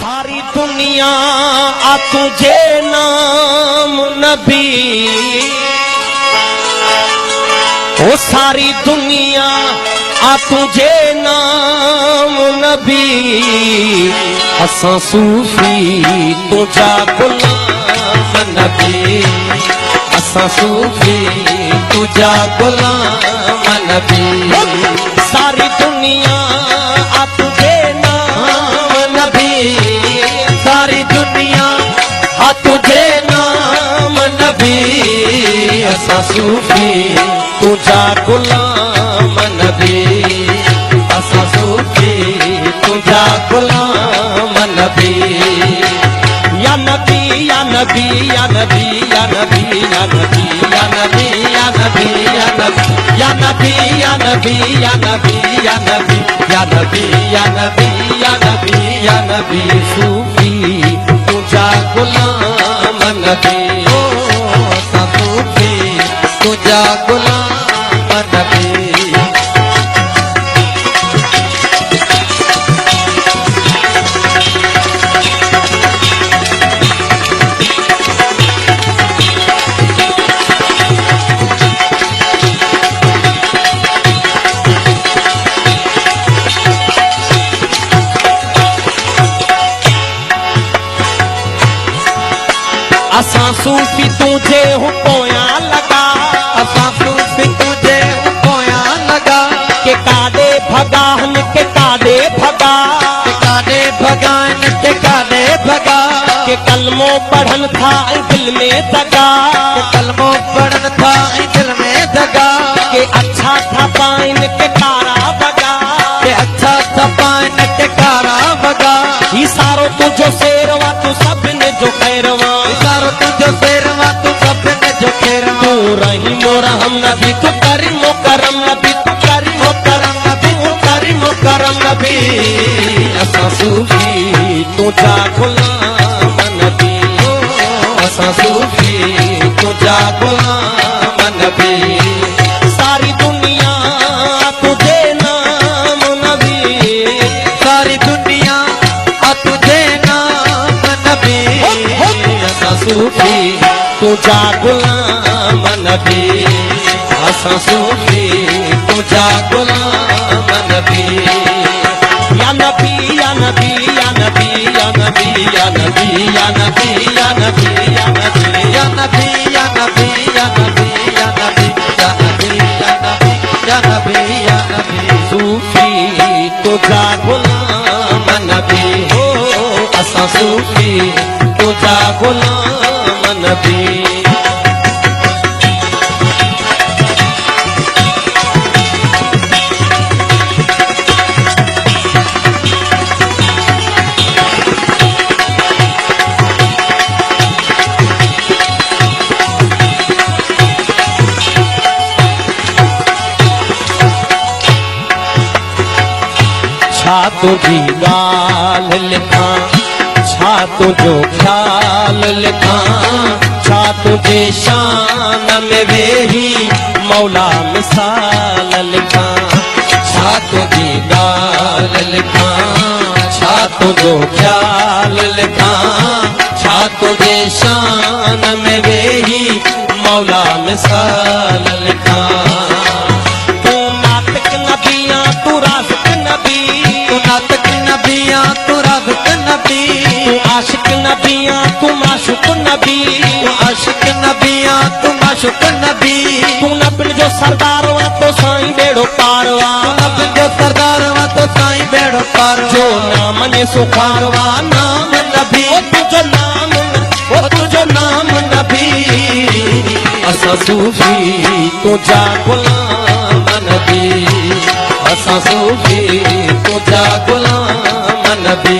सारी दुनिया आ तुझे नाम नबी, ओ सारी दुनिया आ तुझे नाम नबी, असां सूफी तुझा गुलाम नबी, असां सूफी तुझा गुलाम नबी। सारी दुनिया आ तुझे नाम नबी, सारी दुनिया आ तुझे नाम नबी, असां सूफी तुझा गुलाम नबी, असां सूफी तुझा गुलाम नबी। या नबी या नबी या नबी या नबी या नबी या नबी या नबी या नबी या नबी या नबी या नबी या नबी या नबी या नबी या नबी, सूफी तुझा गुलाम नबी, ओ सूफी तुझा गुलाम नबी। असां सूफी तुझे पोया लगा, असां सूफी तुझे पोया लगा, के कादे भगान के कादे भगा, के कादे भगान के कादे भगा, के कलमो पढ़न था दिल में दगा, के कलमो पढ़न था दिल में दगा, के अच्छा था पाइन के कारा बगा, के अच्छा था पाइन के कारा बगा। ई सारो तुझो शेरवा तू सब ने जो खैरवा, तुझो शेरवा तू सब ने जो खेरवा, तू रहीमो रहम नबी, तू करीमो करम नबी, तू करीमो करम नबी, तू करीमो करम नबी। असां सूफी तुझा गुलाम नबी, असां सूफी तुझा गुलाम नबी। सारी दुनिया तुझे नाम नबी, सारी दुनिया तुझे नाम नबी, असां सूफी तुझा गुलाम नबी, असां सूफी तुझा गुलाम नबी। या नबी या नबी या नबी या नबी या नबी या नबी या नबी या नबी या नबी या नबी या नबी या नबी या नबी या नबी या नबी या नबी, सूफी तुझा गुलाम नबी, हो असां सूफी तुझा गुलाम नबी। छा तुझी गाल लिखा, छा तुझो ख्याल लिखा, छा तुझे शान में वेही मौला मिसाल लिखा, छा तुझी गाल लिखा, छा तुझो ख्याल लिखा, छा तुझे शान में वेही मौला मिसाल लिखा। तू नातिक नबिया तू राज़िक नबी, तू नातिक नबिया तू राज़िक नबी, तू आशिक नबिया तू माशुक नबी, तू आशिक नबिया तू माशुक नबी, तू नबिन जो सरदार वा तो साईं बेड़ो पारवा, तू नबिन जो सरदार वा तो साईं बेड़ो पारवा, जो नाम ने सुखारवा नाम नबी, ओ तुझो नाम, ओ तुझो नाम नबी। असां सूफी तुझा गुलाम नबी, असां सूफी तुझा गुलाम नबी।